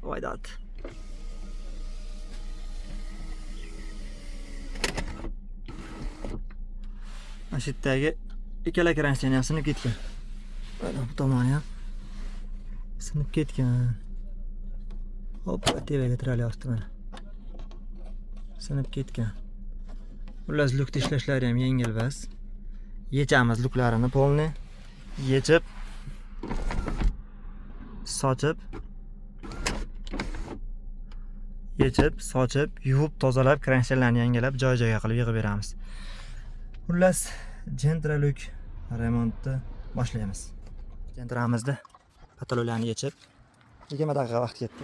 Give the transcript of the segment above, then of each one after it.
Voydat. Mana shu yerdagi ikkala kransteni ham sinib ketgan. Mana bu tomoni ham sinib ketgan. Hop, tevaga tiralyapti mana. Sinib ketgan. Xullas lukda ishlashlari ham yengil emas. Yechamiz luklarini polni. Yechib sochib yuvib, tozalab, kranstlarni yangilab, joy-joyiga qilib yig'ib beramiz. Xullas, Gentraluk remontni boshlaymiz. Gentramizda patologlarni yechib 20 daqiqa vaqt ketdi.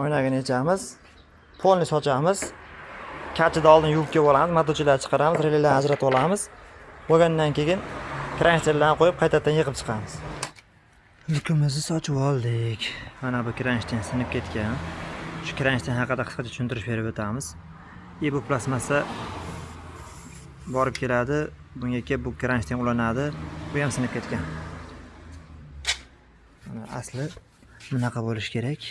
Oynagini yechamiz, polni sochamiz, kachida oldin yuvib kelib olamiz, motochilarni chiqaramiz, relaylarni ajratib olamiz. Bo'lgandan keyin kranstlarni qo'yib, qaytadan yig'ib chiqamiz. Lukimizni sochib oldik. Mana bu kranshten sinib ketgan. Shu kranshten haqida qisqacha tushuntirish berib o'tamiz. Bu plastmassa borib keladi, bunga kelib bu kranshten ulanadi. Bu ham sinib ketgan. Mana asli bunaqa bo'lish kerak.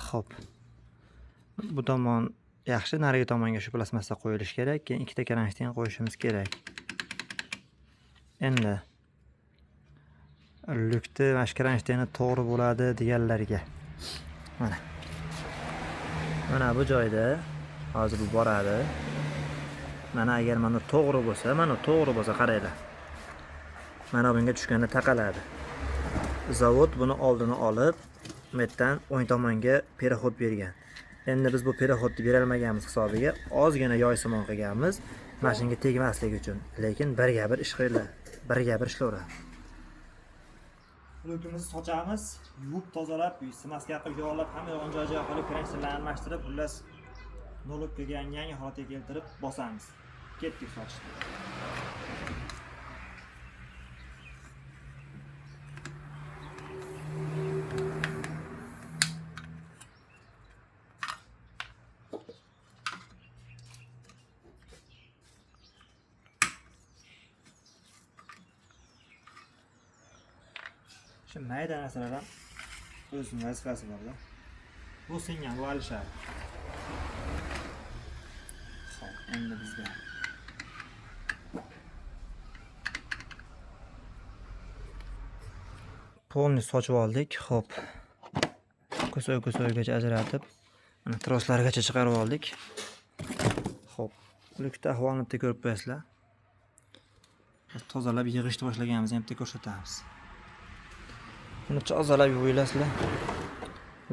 Xo'p. Bu tomon yaxshi, narigi tomonga shu plastmassa qo'yilish kerak, keyin ikkita kranshten qo'yishimiz kerak. Endi lukni mana shu kranshteni to'g'ri bo'ladi deganlarga. Mana bu joyda hozir bu boradi. Mana agar mana to'g'ri bo'lsa, qaranglar. Mana bunga tushganda taqaladi. Zavod buni oldini olib, bu yerdan o'ng tomonga perexod bergan. Endi biz bu perexodni bera olmaganmiz hisobiga ozgina yoysimon qilganmiz, mashinga tegmasligi uchun. Lekin birga bir ish qiladi. Birga bir ishlayveradi. Lukimizni sochamiz, yuvib, tozalab, smaska qilib yog'lab, hamma yog'ini joy-joyiga qo'yib, kranshtenlarni almashtirib, xullas nolob kelgan yangi holatga keltirib bosamiz. Ketdik sochishni. Shu mayda narsalar ham o'zining vazifasi bor-da. Bu singan, bu alishadi. Xo'p, endi bizga polni sochib oldik. Xo'p. Ko'soy-ko'soygacha ajratib, mana troslargacha chiqarib oldik. Xo'p, lukda ahvolini bitta ko'rib qo'yasizlar. Tozalab yig'ishni boshlaganimizni ham bitta ko'rsatamiz. Buni tozalab yuvilasizlar.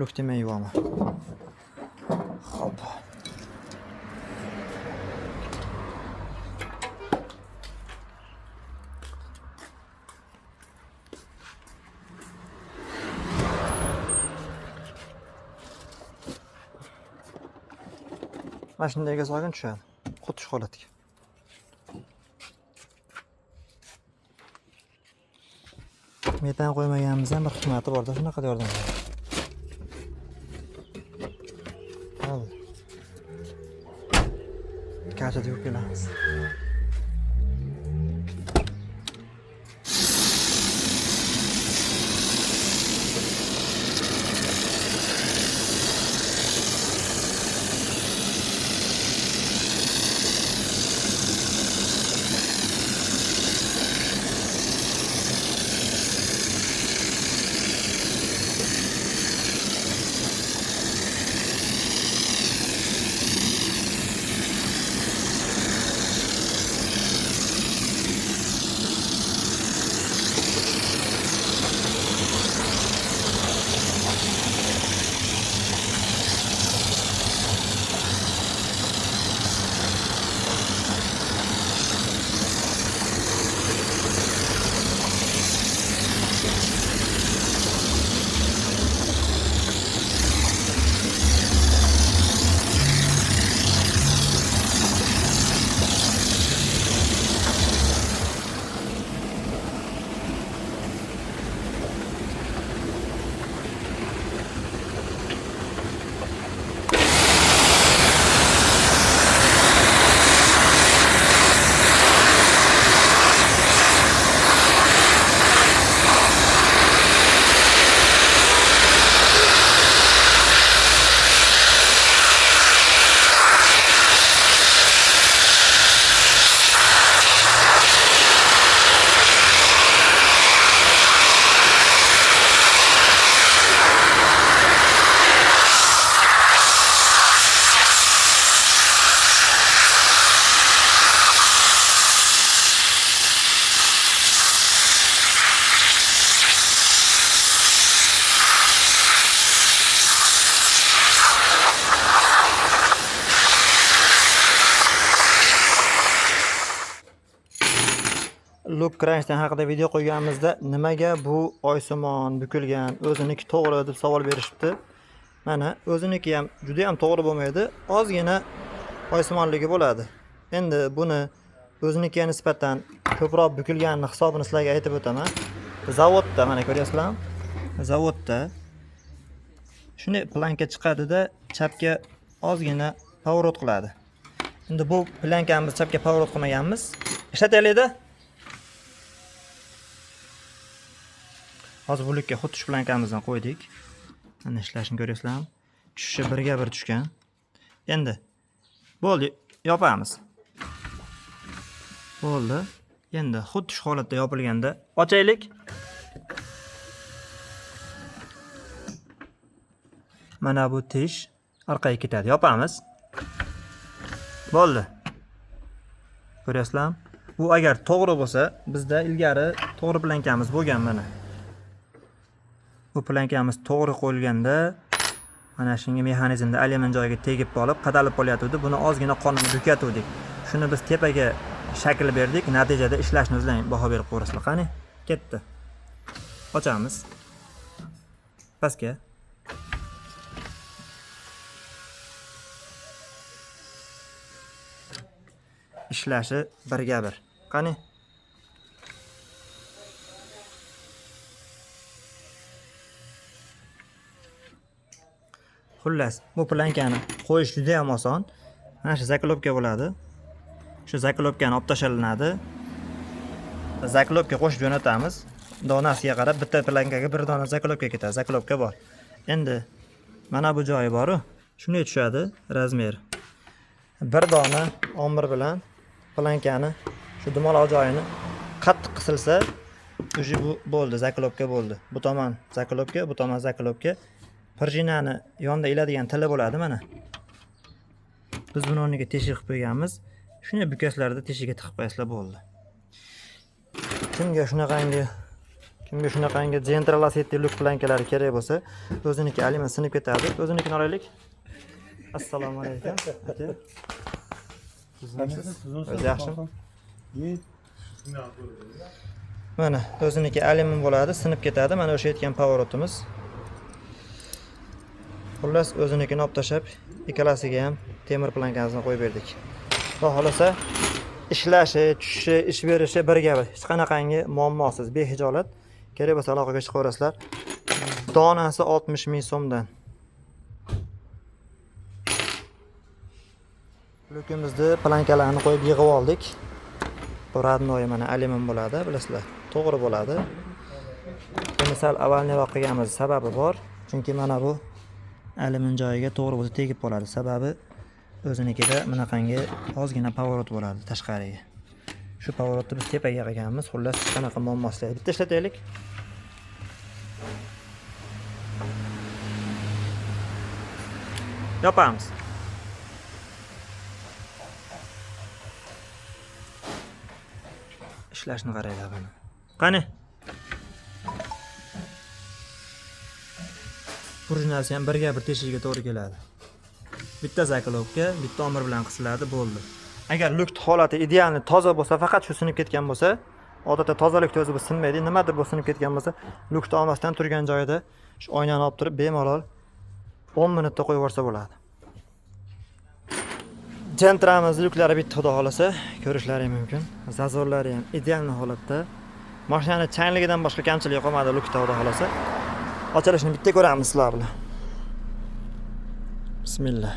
Lukni men yuvaman. Xo'p. Mashinaga solgan tushadi. Xuddi shu holatga. Metan qo'ymaganimiz ham bir xizmati bor-da, shunaqa yordam beradi. Hadi. Kachada yuvib kelamiz. Loop Cranston haqida video qo'yganimizda nimaga bu oysimon bukilgan, o'ziniki to'g'ri deb savol berishibdi. Mana o'ziniki ham juda ham to'g'ri bo'lmaydi, ozgina oysimonligi bo'ladi. Endi buni o'zinikiga nisbatan ko'proq bukilganini hisobini sizlarga aytib o'taman. Zavodda mana ko'ryapsizlarmi? Zavodda shunday planka chiqadi-da, chapga ozgina pоворот qiladi. Endi bu plankamiz chapga pоворot qilmaganmiz. Ishlataylik-da. Hozir bulikka xuddi shu plankamizdan qo'ydik. Mana ishlashini ko'ryapsizlarmi? Tushishi birga bir tushgan. Endi bo'ldi, yopamiz. Bo'ldi. Endi xuddi shu holatda yopilganda ochaylik. Mana bu tish orqaga ketadi. Yopamiz. Bo'ldi. Ko'ryapsizlarmi? Bu agar to'g'ri bo'lsa, bizda ilgari to'g'ri plankamiz bo'lgan mana. Bu plankamiz to'g'ri qo'yilganda mana shunga mexanizmda alyumin joyiga tegib qolib, qadalib qolyapti. Buni ozgina qonini bukatuvdik. Shuni biz tepaga shakl berdik. Natijada ishlashni o'zlaring baho berib ko'rasizlar. Qani? Ketdi. Ochamiz. Pastga. Ishlashi birga bir. Qani? Xullas, bu plankani qo'yish juda ham oson. Mana shu zaklopka bo'ladi. Shu zaklopkani olib tashlanadi. Zaklopka qo'shib jo'natamiz. Donasiga qarab bitta plankaga bir dona zaklopka ketadi. Zaklopka bor. Endi mana bu joyi bor-ku. Shunday tushadi razmer. Bir dona omir bilan plankani shu dumaloq joyini qattiq qisilsa, o'zi bu bo'ldi, zaklopka bo'ldi. Bu tomon zaklopka, bu tomon zaklopka. Prijinani yonda iladigan tili bo'ladi mana. Biz buni o'rniga teshik qilib qo'yganmiz. Shunday bukaslarda teshikka tiqib qo'yasizlar bo'ldi. Kimga shunaqangi General Asset look plankalari kerak bo'lsa, o'ziniki alyumin sinib ketadi. O'zinikini olaylik. Assalomu alaykum. Yaxshimi? Mana o'ziniki alyumin bo'ladi, sinib ketadi. Mana o'sha aytgan pavorotimiz. Xullas o'zinikini olib tashab, ikkalasiga ham temir plankamizni qo'yib berdik. Xudo xolasa ishlashi, tushishi, ish berishi birga bir. Hech qanaqangi muammosiz, behijolat. Kerak bo'lsa aloqaga chiqaverasizlar. Donasi 60 ming so'mdan. Lukimizni plankalarni qo'yib yig'ib oldik. Bu radnoy mana alyumin bo'ladi, bilasizlar. To'g'ri bo'ladi. Buni sal avvalroq qilganimiz sababi bor. Chunki mana bu alyumin joyiga to'g'ri bo'lsa tegib qoladi. Sababi o'zinikida bunaqangi ozgina pavorot bo'ladi tashqariga. Shu pavorotni biz tepaga qilganmiz. Xullas qanaqa muammoslar. Bitta ishlataylik. Yopamiz. Ishlashni qaranglar buni. Qani? Prijinasi ham birga bir teshigiga to'g'ri keladi. Bitta zaklopka, bitta omir bilan qisiladi, bo'ldi. Agar luk holati idealni toza bo'lsa, faqat shu sinib ketgan bo'lsa, odatda tozalikda o'zi bu sinmaydi. Nimadir bu sinib ketgan bo'lsa, lukni olmasdan turgan joyida shu oynani olib turib bemalol 10 minutda qo'yib yuborsa bo'ladi. Jentramiz luklari bitta xudo xolasa ko'rishlari mumkin. Zazorlari ham ideal holatda. Mashinani changligidan boshqa kamchilik qolmadi lukda xudo xolasa. Ochilishini bitta ko'ramiz sizlar bilan. Bismillah.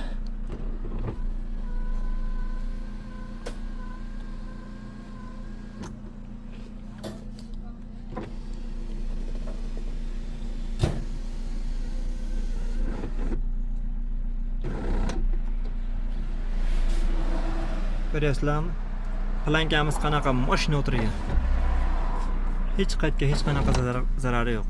Ko'ryapsizlarmi? Plankamiz qanaqa mashina o'tirgan. Hech qayerga hech qanaqa zarari yo'q.